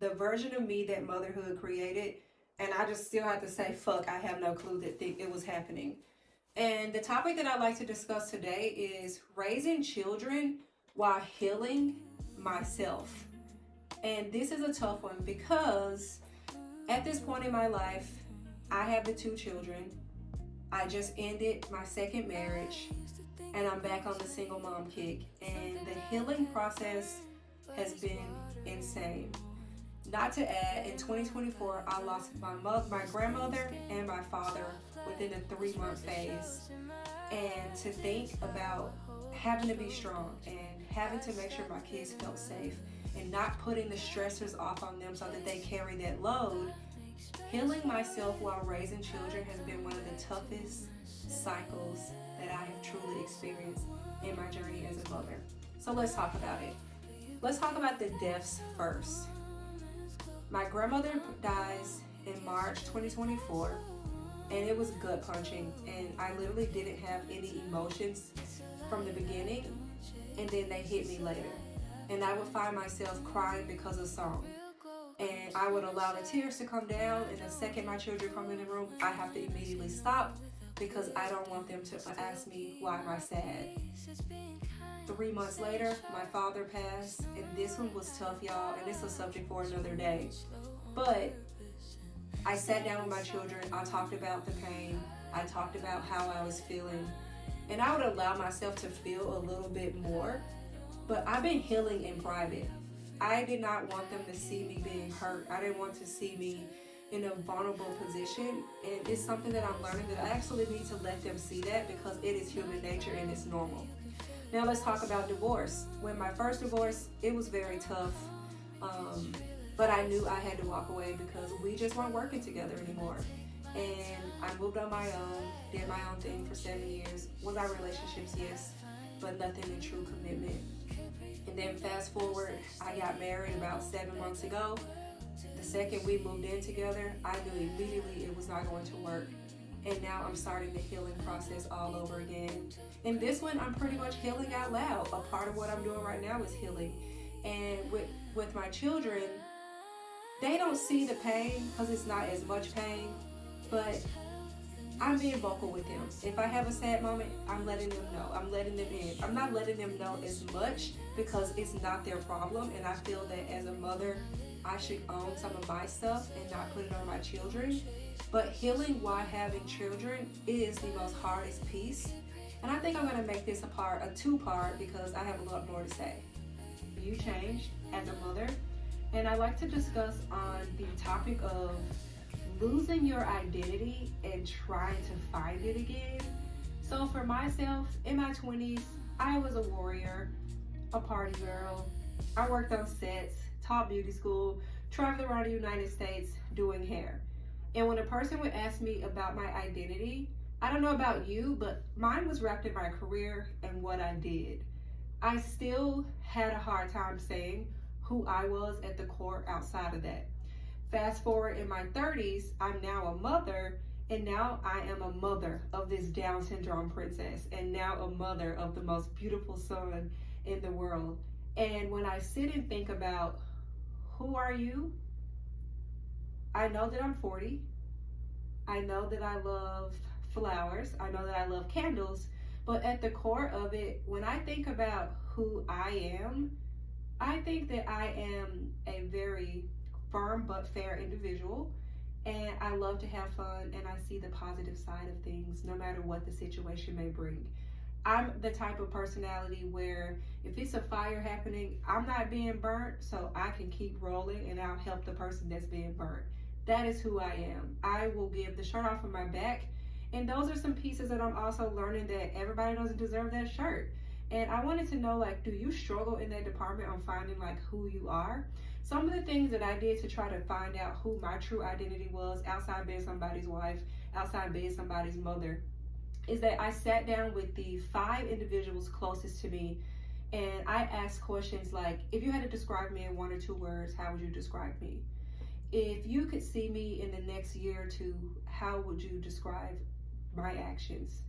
the version of me that motherhood created. And I just still have to say, fuck, I have no clue that it was happening. And the topic that I'd like to discuss today is raising children while healing myself. And this is a tough one because at this point in my life, I have the two children. I just ended my second marriage and I'm back on the single mom kick. And the healing process has been insane. Not to add, in 2024, I lost my grandmother and my father within a 3-month phase. And to think about having to be strong and having to make sure my kids felt safe and not putting the stressors off on them so that they carry that load, healing myself while raising children has been one of the toughest cycles that I have truly experienced in my journey as a mother. So let's talk about it. Let's talk about the deaths first. My grandmother dies in March 2024, and it was gut punching, and I literally didn't have any emotions from the beginning, and then they hit me later. And I would find myself crying because of song. And I would allow the tears to come down, and the second my children come in the room, I have to immediately stop because I don't want them to ask me why am I sad. 3 months later, my father passed, and this one was tough, y'all, and it's a subject for another day. But I sat down with my children, I talked about the pain, I talked about how I was feeling, and I would allow myself to feel a little bit more, but I've been healing in private. I did not want them to see me being hurt. I didn't want to see me in a vulnerable position, and it's something that I'm learning that I actually need to let them see that because it is human nature and it's normal. Now let's talk about divorce. When my first divorce, it was very tough, but I knew I had to walk away because we just weren't working together anymore. And I moved on my own, did my own thing for 7 years. Was our relationships? Yes, but nothing in true commitment. And then fast forward, I got married about 7 months ago. The second we moved in together, I knew immediately it was not going to work. And now I'm starting the healing process all over again. And this one, I'm pretty much healing out loud. A part of what I'm doing right now is healing. And with my children, they don't see the pain because it's not as much pain, but I'm being vocal with them. If I have a sad moment, I'm letting them know. I'm letting them in. I'm not letting them know as much because it's not their problem. And I feel that as a mother, I should own some of my stuff and not put it on my children. But healing while having children is the most hardest piece. And I think I'm going to make this a two-part because I have a lot more to say. You changed as a mother. And I like to discuss on the topic of losing your identity and trying to find it again. So for myself, in my 20s, I was a warrior, a party girl. I worked on sets, taught beauty school, traveled around the United States doing hair. And when a person would ask me about my identity, I don't know about you, but mine was wrapped in my career and what I did. I still had a hard time saying who I was at the core outside of that. Fast forward in my 30s, I'm now a mother, and now I am a mother of this Down syndrome princess, and now a mother of the most beautiful son in the world. And when I sit and think about who are you, I know that I'm 40. I know that I love flowers. I know that I love candles. But at the core of it, when I think about who I am, I think that I am a very firm but fair individual, and I love to have fun, and I see the positive side of things no matter what the situation may bring. I'm the type of personality where if it's a fire happening, I'm not being burnt, so I can keep rolling and I'll help the person that's being burnt. That is who I am. I will give the shirt off of my back, and those are some pieces that I'm also learning that everybody doesn't deserve that shirt. And I wanted to know, like, do you struggle in that department on finding like who you are? Some of the things that I did to try to find out who my true identity was outside being somebody's wife, outside being somebody's mother, is that I sat down with the 5 individuals closest to me, and I asked questions like, if you had to describe me in 1 or 2 words, how would you describe me? If you could see me in the next year or 2, how would you describe my actions?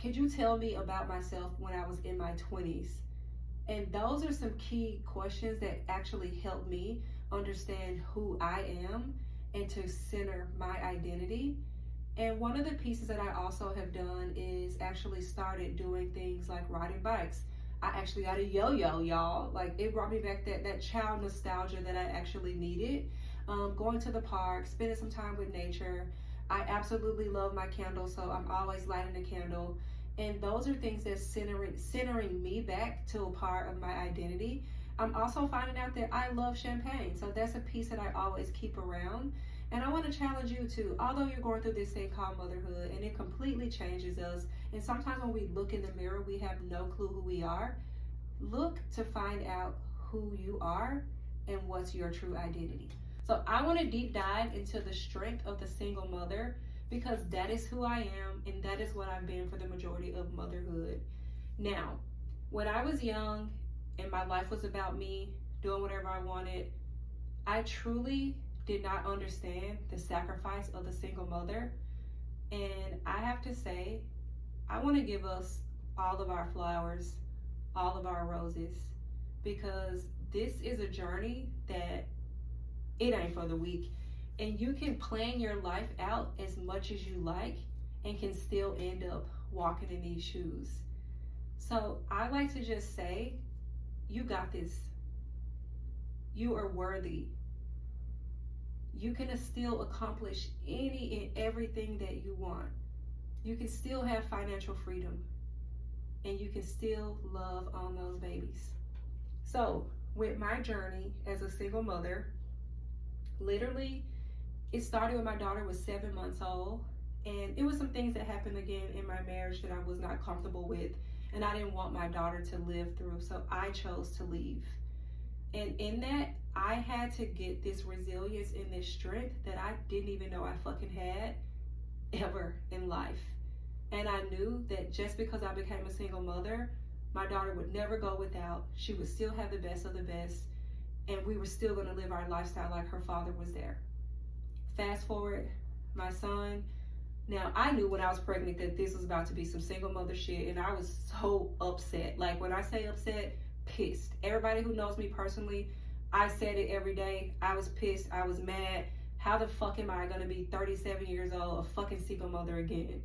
Could you tell me about myself when I was in my 20s? And those are some key questions that actually help me understand who I am and to center my identity. And one of the pieces that I also have done is actually started doing things like riding bikes. I actually got a yo-yo, y'all. Like, it brought me back that child nostalgia that I actually needed. Going to the park, spending some time with nature. I absolutely love my candle, so I'm always lighting a candle. And those are things that centering me back to a part of my identity. I'm also finding out that I love champagne, so that's a piece that I always keep around. And I want to challenge you too, although you're going through this thing called motherhood and it completely changes us, and sometimes when we look in the mirror, we have no clue who we are. Look to find out who you are and what's your true identity. So I want to deep dive into the strength of the single mother, because that is who I am and that is what I've been for the majority of motherhood. Now, when I was young and my life was about me doing whatever I wanted, I truly did not understand the sacrifice of the single mother. And I have to say, I want to give us all of our flowers, all of our roses, because this is a journey that it ain't for the weak. And you can plan your life out as much as you like and can still end up walking in these shoes. So I like to just say, you got this. You are worthy. You can still accomplish any and everything that you want. You can still have financial freedom, and you can still love on those babies. So with my journey as a single mother, literally, it started when my daughter was 7 months old, and it was some things that happened again in my marriage that I was not comfortable with, and I didn't want my daughter to live through, so I chose to leave. And in that, I had to get this resilience and this strength that I didn't even know I fucking had ever in life. And I knew that just because I became a single mother, my daughter would never go without. She would still have the best of the best, and we were still going to live our lifestyle like her father was there. Fast forward, my son. Now, I knew when I was pregnant that this was about to be some single mother shit, and I was so upset. Like, when I say upset, pissed. Everybody who knows me personally, I said it every day. I was pissed. I was mad. How the fuck am I going to be 37 years old, a fucking single mother again?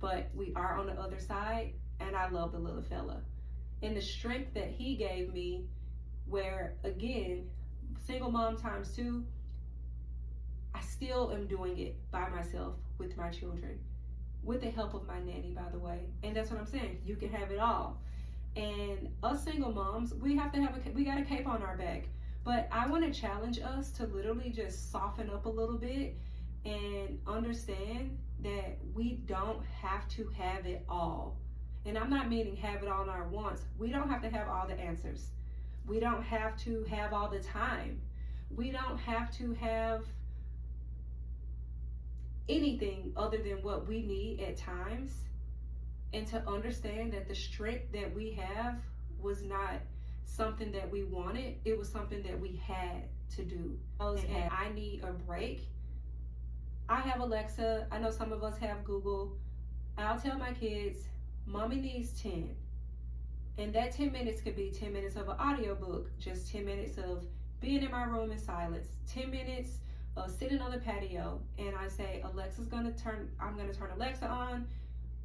But we are on the other side, and I love the little fella. And the strength that he gave me, where, again, single mom times two, I still am doing it by myself with my children, with the help of my nanny, by the way. And that's what I'm saying. You can have it all. And us single moms, we got a cape on our back. But I want to challenge us to literally just soften up a little bit and understand that we don't have to have it all. And I'm not meaning have it all in our wants. We don't have to have all the answers. We don't have to have all the time. We don't have to have anything other than what we need at times. And to understand that the strength that we have was not something that we wanted, it was something that we had to do. And I need a break. I have Alexa. I know some of us have Google. I'll tell my kids, Mommy needs 10. And that 10 minutes could be 10 minutes of an audiobook, just 10 minutes of being in my room in silence, 10 minutes of sitting on the patio. And I say, I'm gonna turn Alexa on.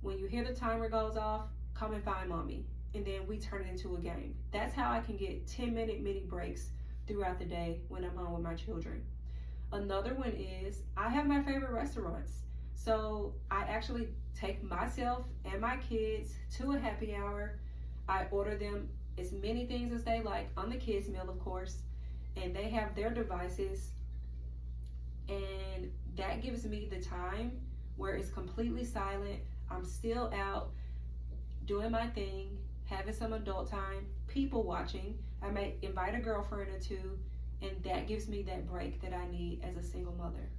When you hear the timer goes off, come and find Mommy. And then we turn it into a game. That's how I can get 10-minute mini breaks throughout the day when I'm home with my children. Another one is, I have my favorite restaurants. So I actually take myself and my kids to a happy hour. I order them as many things as they like on the kids' meal, of course, and they have their devices. And that gives me the time where it's completely silent. I'm still out doing my thing, having some adult time, people watching. I might invite a girlfriend or two, and that gives me that break that I need as a single mother.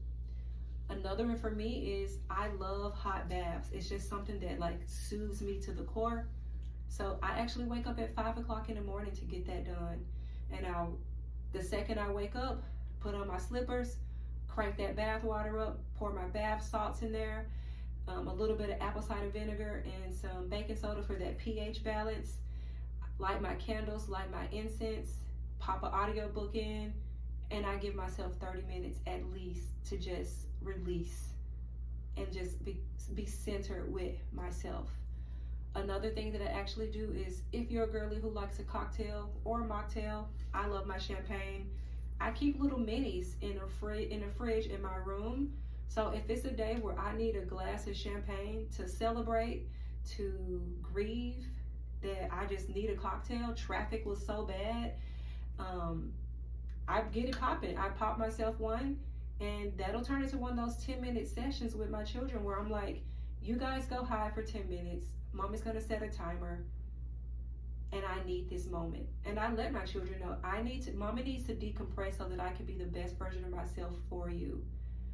Another one for me is I love hot baths. It's just something that like soothes me to the core. So I actually wake up at 5 o'clock in the morning to get that done. And the second I wake up, put on my slippers, crank that bath water up, pour my bath salts in there, a little bit of apple cider vinegar and some baking soda for that pH balance. light my candles, light my incense, pop an audiobook in, and I give myself 30 minutes at least to just release and just be centered with myself. Another thing that I actually do is, if you're a girly who likes a cocktail or a mocktail, I love my champagne. I keep little minis in a fridge in my room. So if it's a day where I need a glass of champagne to celebrate, to grieve that I just need a cocktail, traffic was so bad, I get it popping. I pop myself one, and that'll turn into one of those 10-minute sessions with my children where I'm like, you guys go hide for 10 minutes. Mommy's gonna set a timer, and I need this moment. And I let my children know, mommy needs to decompress so that I can be the best version of myself for you.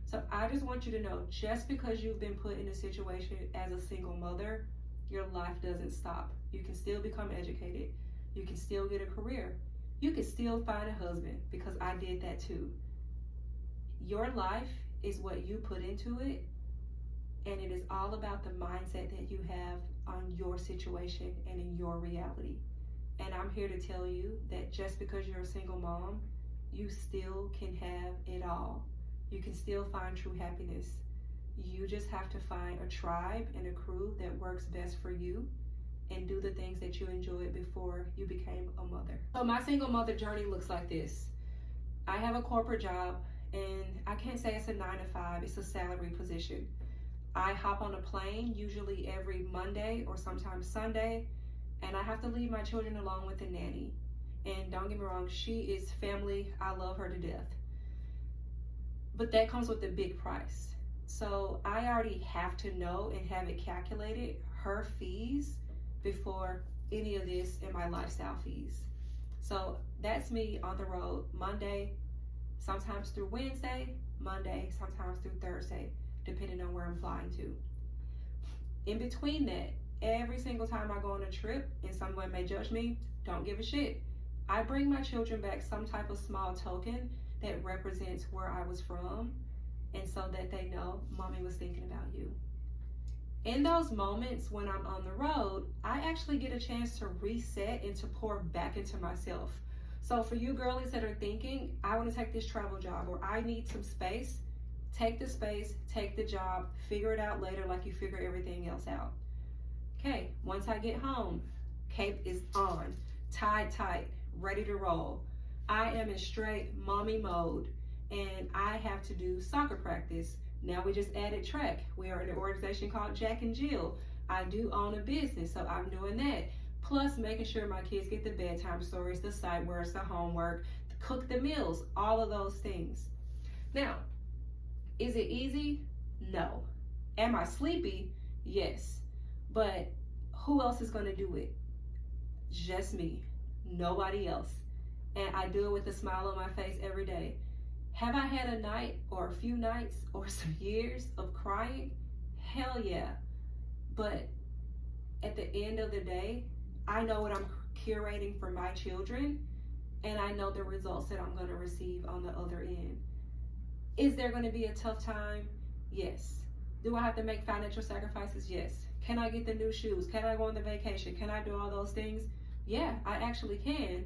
So I just want you to know, just because you've been put in a situation as a single mother, your life doesn't stop. You can still become educated. You can still get a career. You can still find a husband, because I did that too. Your life is what you put into it, and it is all about the mindset that you have on your situation and in your reality. And I'm here to tell you that just because you're a single mom, you still can have it all. You can still find true happiness. You just have to find a tribe and a crew that works best for you, and do the things that you enjoyed before you became a mother. So my single mother journey looks like this. I have a corporate job, and I can't say it's a 9 to 5, it's a salary position. I hop on a plane usually every Monday or sometimes Sunday, and I have to leave my children alone with a nanny. And don't get me wrong, she is family. I love her to death. But that comes with a big price. So I already have to know and have it calculated, her fees, before any of this and my lifestyle fees. So that's me on the road Monday, sometimes through Wednesday, Monday, sometimes through Thursday, depending on where I'm flying to. In between that, every single time I go on a trip, and someone may judge me, don't give a shit. I bring my children back some type of small token that represents where I was from, and so that they know mommy was thinking about you. In those moments when I'm on the road, I actually get a chance to reset and to pour back into myself. So for you girlies that are thinking, I want to take this travel job, or I need some space, take the space, take the job, figure it out later like you figure everything else out. Okay, once I get home, cape is on, tied tight, ready to roll. I am in straight mommy mode, and I have to do soccer practice. Now we just added track. We are in an organization called Jack and Jill. I do own a business, so I'm doing that. Plus making sure my kids get the bedtime stories, the sight words, the homework, cook the meals, all of those things. Now, is it easy? No. Am I sleepy? Yes. But who else is gonna do it? Just me, nobody else. And I do it with a smile on my face every day. Have I had a night or a few nights or some years of crying? Hell yeah. But at the end of the day, I know what I'm curating for my children, and I know the results that I'm going to receive on the other end. Is there going to be a tough time? Yes. Do I have to make financial sacrifices? Yes. Can I get the new shoes? Can I go on the vacation? Can I do all those things? Yeah, I actually can.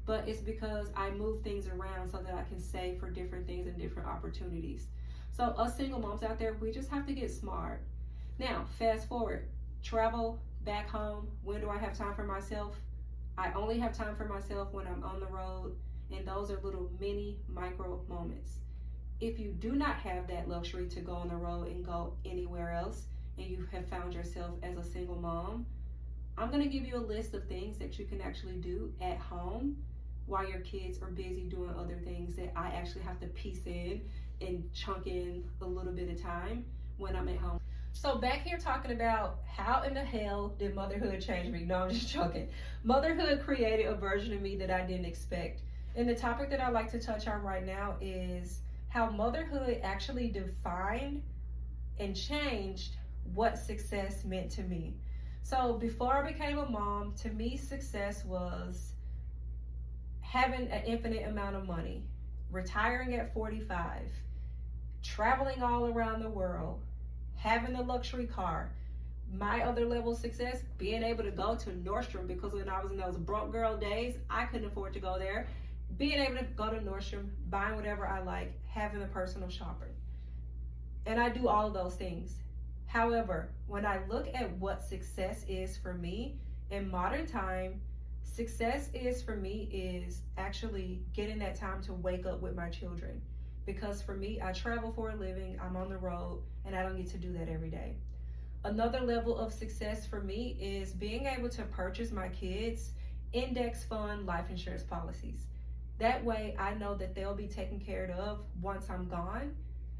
But it's because I move things around so that I can save for different things and different opportunities. So us single moms out there, we just have to get smart. Now, fast forward, travel back home. When do I have time for myself? I only have time for myself when I'm on the road, and those are little mini micro moments. If you do not have that luxury to go on the road and go anywhere else, and you have found yourself as a single mom, I'm going to give you a list of things that you can actually do at home while your kids are busy doing other things that I actually have to piece in and chunk in a little bit of time when I'm at home. So back here talking about how in the hell did motherhood change me? No, I'm just joking. Motherhood created a version of me that I didn't expect. And the topic that I'd like to touch on right now is how motherhood actually defined and changed what success meant to me. So before I became a mom, to me, success was having an infinite amount of money, retiring at 45, traveling all around the world, having a luxury car, My other level of success, being able to go to Nordstrom, because when I was in those broke girl days, I couldn't afford to go there. Being able to go to Nordstrom, buying whatever I like, having a personal shopper. And I do all of those things. However, when I look at what success is for me in modern time, success is for me is actually getting that time to wake up with my children. Because for me, I travel for a living, I'm on the road, and I don't get to do that every day. Another level of success for me is being able to purchase my kids' index fund life insurance policies. That way I know that they'll be taken care of once I'm gone.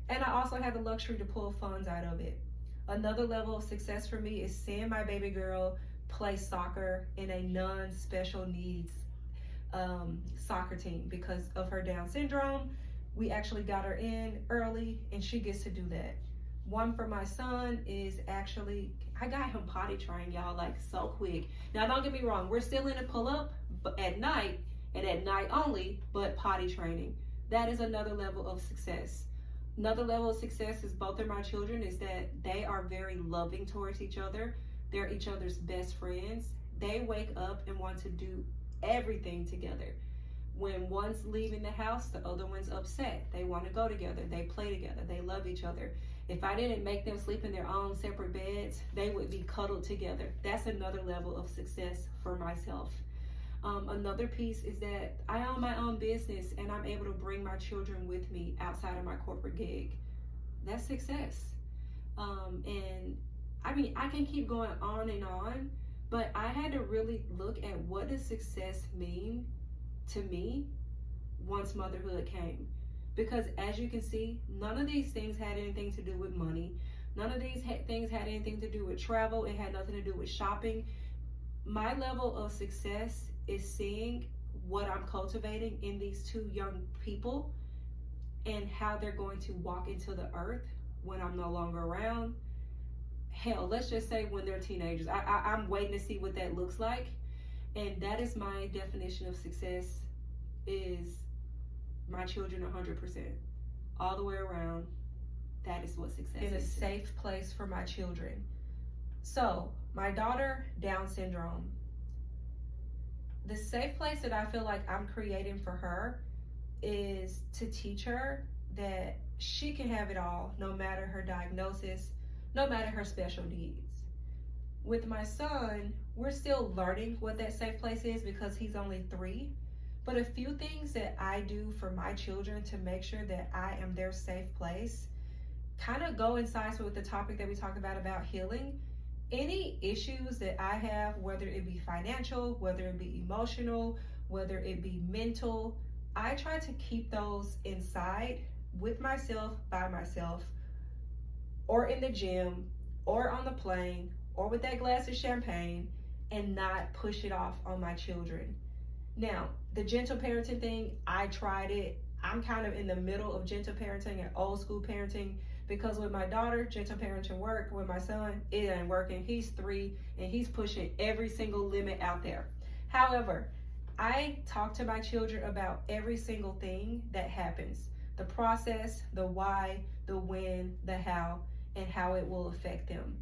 And I also have the luxury to pull funds out of it. Another level of success for me is seeing my baby girl play soccer in a non-special needs soccer team. Because of her Down syndrome, we actually got her in early and she gets to do that. One for my son is actually, I got him potty trained, y'all, like so quick. Now, don't get me wrong, we're still in a pull-up at night and at night only, but potty training. That is another level of success. Another level of success is both of my children is that they are very loving towards each other. They're each other's best friends. They wake up and want to do everything together. When one's leaving the house, the other one's upset. They want to go together. They play together. They love each other. If I didn't make them sleep in their own separate beds, they would be cuddled together. That's another level of success for myself. Another piece is that I own my own business and I'm able to bring my children with me outside of my corporate gig. That's success. And I mean, I can keep going on, but I had to really look at what does success mean to me once motherhood came. Because as you can see, none of these things had anything to do with money. None of these things had anything to do with travel. It had nothing to do with shopping. My level of success is seeing what I'm cultivating in these two young people and how they're going to walk into the earth when I'm no longer around. Hell, let's just say when they're teenagers. I'm waiting to see what that looks like. And that is my definition of success, is my children 100%. All the way around, that is what success is. In a safe place for my children. So, my daughter, Down syndrome. The safe place that I feel like I'm creating for her is to teach her that she can have it all, no matter her diagnosis, no matter her special needs. With my son, we're still learning what that safe place is because he's only 3. But a few things that I do for my children to make sure that I am their safe place kind of go inside with the topic that we talked about healing. Any issues that I have, whether it be financial, whether it be emotional, whether it be mental, I try to keep those inside with myself, by myself, or in the gym, or on the plane, or with that glass of champagne, and not push it off on my children. Now, the gentle parenting thing, I tried it. I'm kind of in the middle of gentle parenting and old school parenting, because with my daughter, gentle parenting worked. With my son, it ain't working. He's 3 and he's pushing every single limit out there. However, I talk to my children about every single thing that happens. The process, the why, the when, the how, and how it will affect them.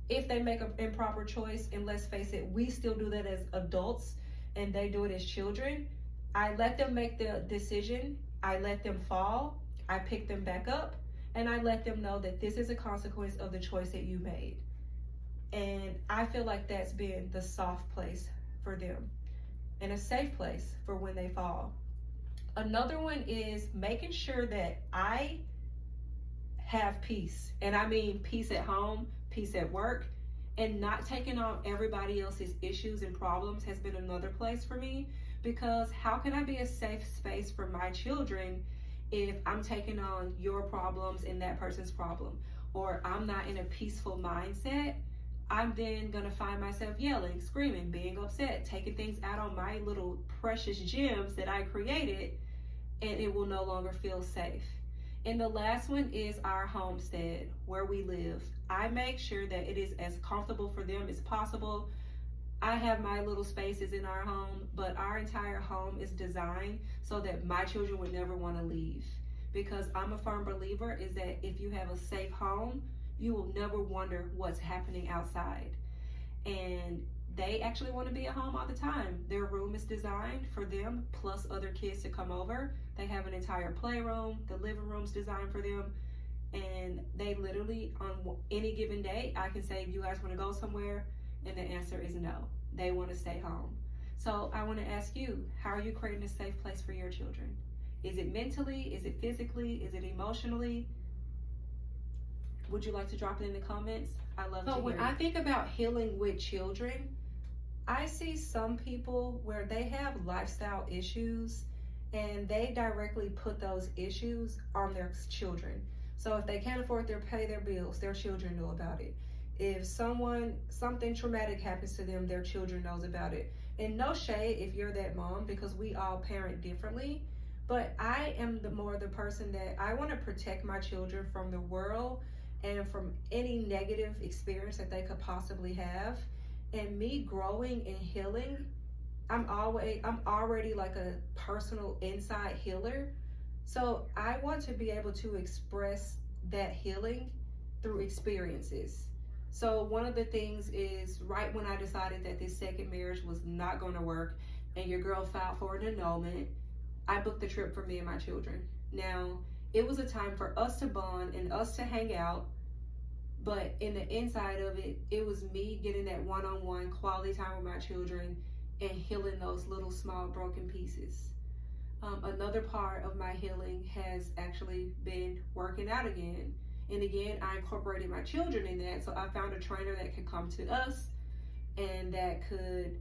If they make an improper choice, and let's face it, we still do that as adults and they do it as children, I let them make the decision, I let them fall, I pick them back up, and I let them know that this is a consequence of the choice that you made. And I feel like that's been the soft place for them and a safe place for when they fall. Another one is making sure that I have peace. And I mean peace at home, peace at work, and not taking on everybody else's issues and problems has been another place for me. Because how can I be a safe space for my children if I'm taking on your problems and that person's problem, or I'm not in a peaceful mindset? I'm then gonna find myself yelling, screaming, being upset, taking things out on my little precious gems that I created, and it will no longer feel safe. And the last one is our homestead, where we live. I make sure that it is as comfortable for them as possible. I have my little spaces in our home, but our entire home is designed so that my children would never want to leave. Because I'm a firm believer is that if you have a safe home, you will never wonder what's happening outside. And they actually want to be at home all the time. Their room is designed for them plus other kids to come over. They have an entire playroom. The living room's designed for them. And they literally, on any given day, I can say, you guys want to go somewhere? And the answer is no. They want to stay home. So I want to ask you, how are you creating a safe place for your children? Is it mentally? Is it physically? Is it emotionally? Would you like to drop it in the comments? I love to hear. When I think about healing with children, I see some people where they have lifestyle issues and they directly put those issues on their children. So if they can't afford to pay their bills, their children know about it. If something traumatic happens to them, their children knows about it. And no shade if you're that mom, because we all parent differently. But I am more the person that I want to protect my children from the world and from any negative experience that they could possibly have. And me growing and healing, I'm already like a personal inside healer. So I want to be able to express that healing through experiences. So one of the things is, right when I decided that this second marriage was not going to work and your girl filed for an annulment, I booked the trip for me and my children. Now, it was a time for us to bond and us to hang out, but in the inside of it, it was me getting that one-on-one quality time with my children and healing those little small broken pieces. Another part of my healing has actually been working out again. And again, I incorporated my children in that. So I found a trainer that could come to us and that could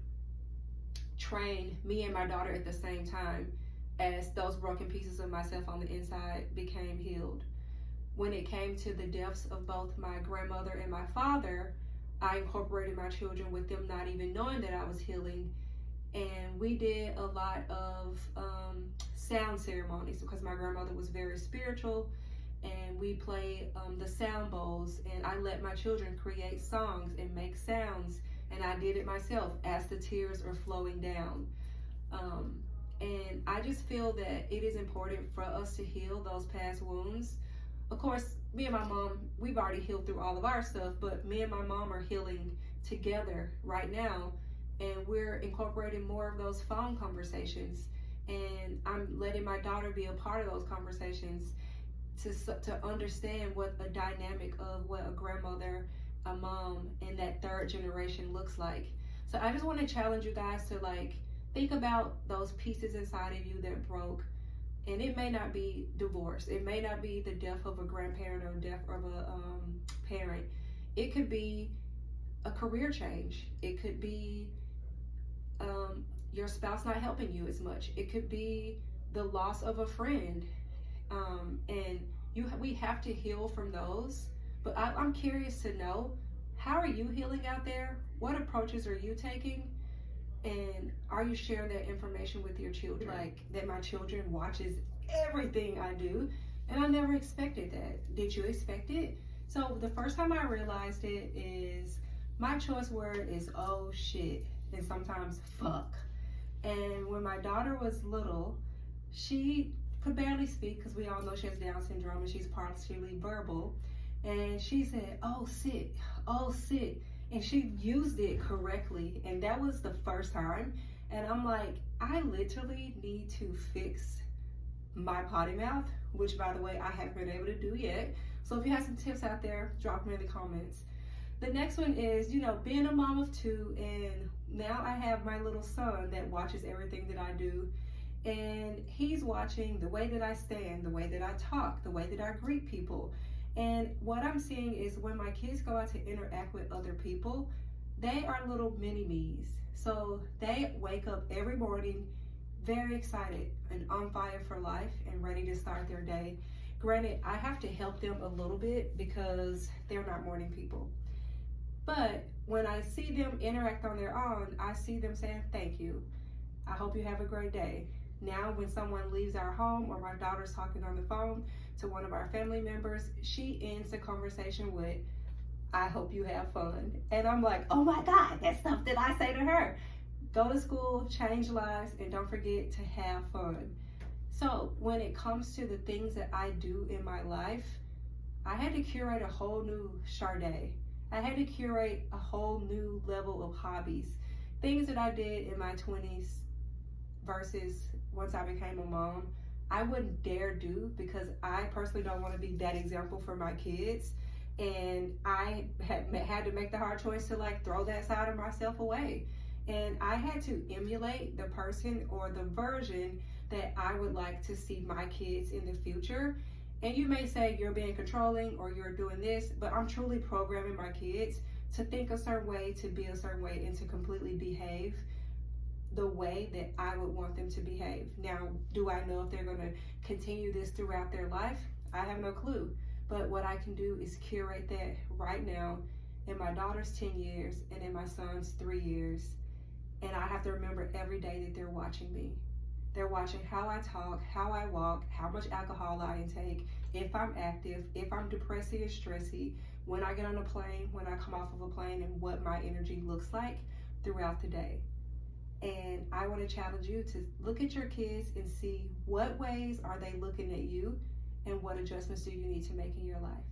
train me and my daughter at the same time, as those broken pieces of myself on the inside became healed. When it came to the deaths of both my grandmother and my father, I incorporated my children with them not even knowing that I was healing. And we did a lot of sound ceremonies because my grandmother was very spiritual, and we played the sound bowls, and I let my children create songs and make sounds, and I did it myself as the tears are flowing down. And I just feel that it is important for us to heal those past wounds. Of course, me and my mom, we've already healed through all of our stuff, but me and my mom are healing together right now. And we're incorporating more of those phone conversations. And I'm letting my daughter be a part of those conversations to understand what a dynamic of what a grandmother, a mom, and that third generation looks like. So I just want to challenge you guys to think about those pieces inside of you that broke. And it may not be divorce. It may not be the death of a grandparent or death of a parent. It could be a career change. It could be your spouse not helping you as much. It could be the loss of a friend. And we have to heal from those. But I'm curious to know, how are you healing out there? What approaches are you taking? And are you sharing that information with your children? Like that my children watches everything I do, and I never expected that. Did you expect it? So the first time I realized it is, my choice word is oh shit, and sometimes fuck. And when my daughter was little, she could barely speak because we all know she has Down syndrome and she's partially verbal. And she said, oh sit, oh sit. And she used it correctly. And that was the first time. And I'm like, I literally need to fix my potty mouth, which by the way, I haven't been able to do yet. So if you have some tips out there, drop them in the comments. The next one is, being a mom of two, and now I have my little son that watches everything that I do. And he's watching the way that I stand, the way that I talk, the way that I greet people. And what I'm seeing is when my kids go out to interact with other people, they are little mini-me's. So they wake up every morning very excited and on fire for life and ready to start their day. Granted, I have to help them a little bit because they're not morning people. But when I see them interact on their own, I see them saying, thank you. I hope you have a great day. Now, when someone leaves our home or my daughter's talking on the phone to one of our family members, she ends the conversation with, I hope you have fun. And I'm like, oh my God, that's stuff that I say to her. Go to school, change lives, and don't forget to have fun. So when it comes to the things that I do in my life, I had to curate a whole new Sade. I had to curate a whole new level of hobbies, things that I did in my 20s versus once I became a mom. I wouldn't dare do because I personally don't want to be that example for my kids. And I had to make the hard choice to like throw that side of myself away. And I had to emulate the person or the version that I would like to see my kids in the future. And you may say you're being controlling or you're doing this, but I'm truly programming my kids to think a certain way, to be a certain way, and to completely behave the way that I would want them to behave. Now, do I know if they're going to continue this throughout their life? I have no clue. But what I can do is curate that right now in my daughter's 10 years and in my son's 3 years. And I have to remember every day that they're watching me. They're watching how I talk, how I walk, how much alcohol I intake, if I'm active, if I'm depressy or stressy, when I get on a plane, when I come off of a plane, and what my energy looks like throughout the day. And I want to challenge you to look at your kids and see what ways are they looking at you and what adjustments do you need to make in your life.